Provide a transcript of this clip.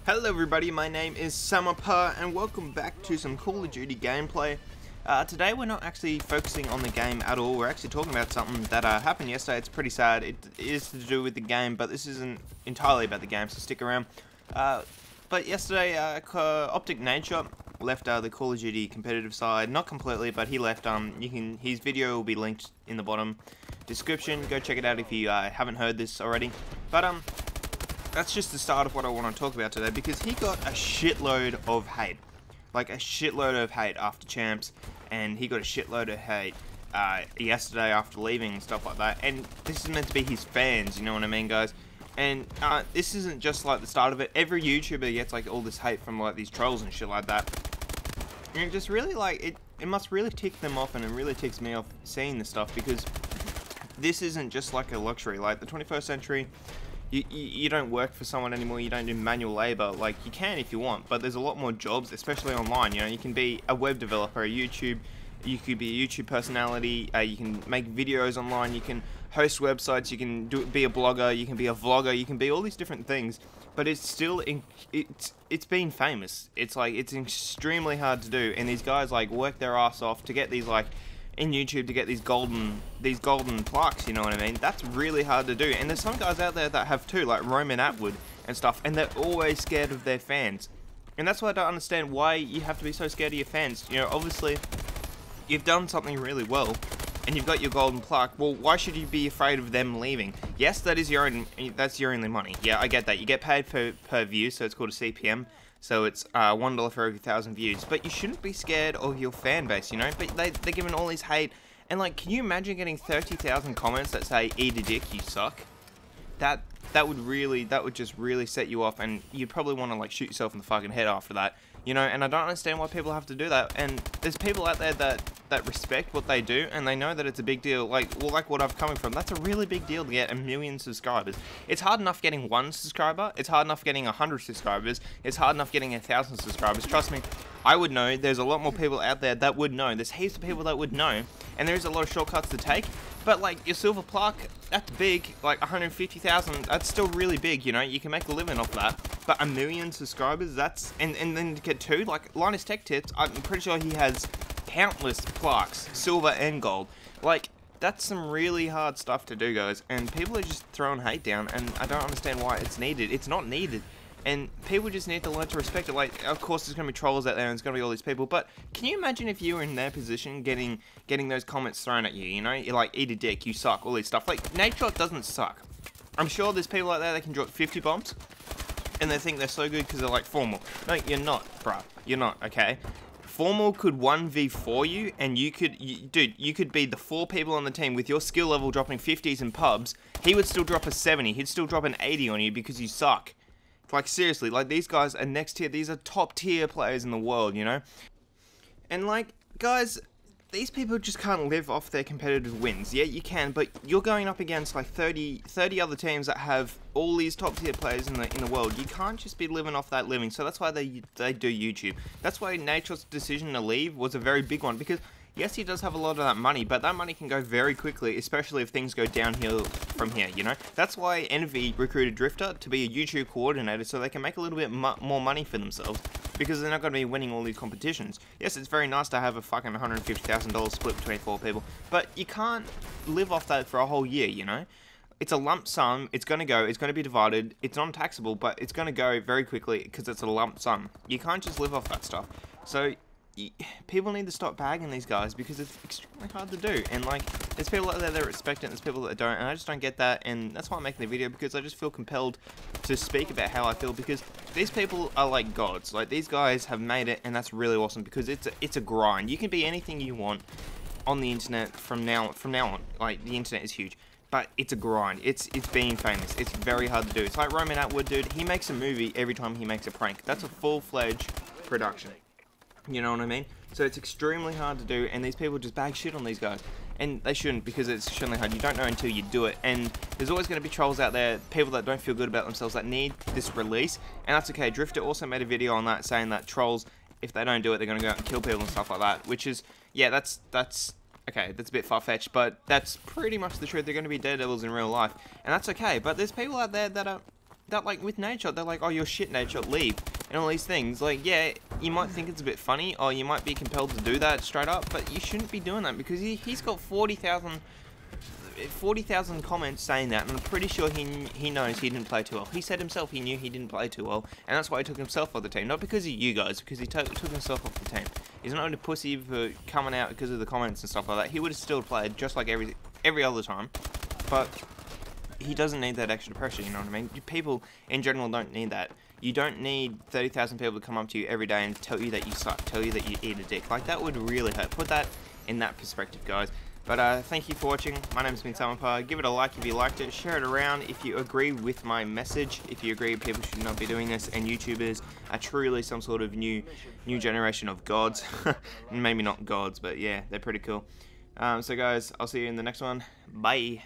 Hello everybody, my name is Samapa and welcome back to some Call of Duty gameplay. Today we're not actually focusing on the game at all, we're actually talking about something that happened yesterday. It's pretty sad. It is to do with the game, but this isn't entirely about the game, so stick around. But yesterday, Optic Nadeshot left the Call of Duty competitive side, not completely, but he left. His video will be linked in the bottom description. Go check it out if you haven't heard this already. But that's just the start of what I want to talk about today, because he got a shitload of hate. Like a shitload of hate after champs, and he got a shitload of hate yesterday after leaving and stuff like that. And this is meant to be his fans, you know what I mean, guys? And this isn't just like the start of it. Every YouTuber gets like all this hate from like these trolls and shit like that. And it just really like, it must really tick them off, and it really ticks me off seeing this stuff, because this isn't just like a luxury. Like the 21st century, you don't work for someone anymore, you don't do manual labor. Like, you can if you want, but there's a lot more jobs, especially online. You know, you can be a web developer, you could be a YouTube personality, you can make videos online, you can host websites, you can be a blogger, you can be a vlogger, you can be all these different things, but it's still, it's being famous. It's like, it's extremely hard to do, and these guys like work their ass off to get these like, in YouTube, to get these golden plaques, you know what I mean? That's really hard to do, and there's some guys out there that have too, like Roman Atwood and stuff, and they're always scared of their fans, and that's why I don't understand why you have to be so scared of your fans. You know, obviously, you've done something really well, and you've got your golden plaque. Well, why should you be afraid of them leaving? Yes, that's your only money. Yeah, I get that. You get paid per view, so it's called a CPM. So it's $1 for every 1,000 views. But you shouldn't be scared of your fan base, you know? But they're giving all this hate. And like, can you imagine getting 30,000 comments that say, "Eat a dick, you suck"? That would just really set you off, and you'd probably want to like shoot yourself in the fucking head after that. You know, and I don't understand why people have to do that. And there's people out there that respect what they do, and they know that it's a big deal. Like, well, like what I'm coming from, that's a really big deal to get 1 million subscribers. It's hard enough getting 1 subscriber. It's hard enough getting 100 subscribers. It's hard enough getting 1,000 subscribers. Trust me, I would know. There's a lot more people out there that would know. There's heaps of people that would know, and there's a lot of shortcuts to take. But like your silver plaque, that's big. Like 150,000, that's still really big. You know, you can make a living off that. But 1 million subscribers, that's and then to get 2, like Linus Tech Tips, I'm pretty sure he has countless plaques, silver and gold. Like, that's some really hard stuff to do, guys. And people are just throwing hate down, and I don't understand why it's needed. It's not needed. And people just need to learn to respect it. Like, of course, there's going to be trolls out there, and there's going to be all these people. But can you imagine if you were in their position, getting those comments thrown at you? You know, you're like, "Eat a dick, you suck," all this stuff. Like, Nadeshot doesn't suck. I'm sure there's people out there that can drop 50 bombs, and they think they're so good because they're like Formal. No, you're not, bruh. You're not, okay? Formal could 1v4 you, and you could be the 4 people on the team with your skill level dropping 50s in pubs. He would still drop a 70. He'd still drop an 80 on you because you suck. Like, seriously, like, these guys are next tier. These are top tier players in the world, you know? And, like, guys, these people just can't live off their competitive wins. Yeah, you can, but you're going up against, like, 30 other teams that have all these top tier players in the world. You can't just be living off that living. So that's why they do YouTube. That's why Nadeshot's decision to leave was a very big one, because yes, he does have a lot of that money, but that money can go very quickly, especially if things go downhill from here, you know? That's why Envy recruited Drifter to be a YouTube coordinator, so they can make a little bit more money for themselves, because they're not going to be winning all these competitions. Yes, it's very nice to have a fucking $150,000 split between 4 people, but you can't live off that for a whole year, you know? It's a lump sum, it's going to be divided, it's non-taxable, but it's going to go very quickly because it's a lump sum. You can't just live off that stuff. So people need to stop bagging these guys, because it's extremely hard to do, and like, there's people out there that respect it, and there's people that don't, and I just don't get that, and that's why I'm making the video, because I just feel compelled to speak about how I feel, because these people are like gods. Like, these guys have made it, and that's really awesome, because it's a grind. You can be anything you want on the internet from now on. Like, the internet is huge, but it's a grind. It's being famous. It's very hard to do. It's like Roman Atwood, dude. He makes a movie every time he makes a prank. That's a full-fledged production. You know what I mean? So it's extremely hard to do, and these people just bag shit on these guys. And they shouldn't, because it's extremely hard. You don't know until you do it. And there's always going to be trolls out there, people that don't feel good about themselves, that need this release. And that's okay. Drifter also made a video on that, saying that trolls, if they don't do it, they're going to go out and kill people and stuff like that. Which is, yeah, that's okay, that's a bit far-fetched, but that's pretty much the truth. They're going to be daredevils in real life. And that's okay. But there's people out there that are that, like, with Nadeshot, they're like, oh, you're shit, Nadeshot, leave, and all these things. Like, yeah, you might think it's a bit funny, or you might be compelled to do that straight up, but you shouldn't be doing that, because he's got 40,000 comments saying that, and I'm pretty sure he knows he didn't play too well. He said himself he knew he didn't play too well, and that's why he took himself off the team. Not because of you guys, because he took himself off the team. He's not a pussy for coming out because of the comments and stuff like that. He would have still played just like every other time, but he doesn't need that extra pressure, you know what I mean? People in general don't need that. You don't need 30,000 people to come up to you every day and tell you that you suck, tell you that you eat a dick. Like, that would really hurt. Put that in that perspective, guys. But thank you for watching. My name's been Samapa. Give it a like if you liked it. Share it around if you agree with my message. If you agree people should not be doing this, and YouTubers are truly some sort of new generation of gods. Maybe not gods, but yeah, they're pretty cool. So guys, I'll see you in the next one. Bye.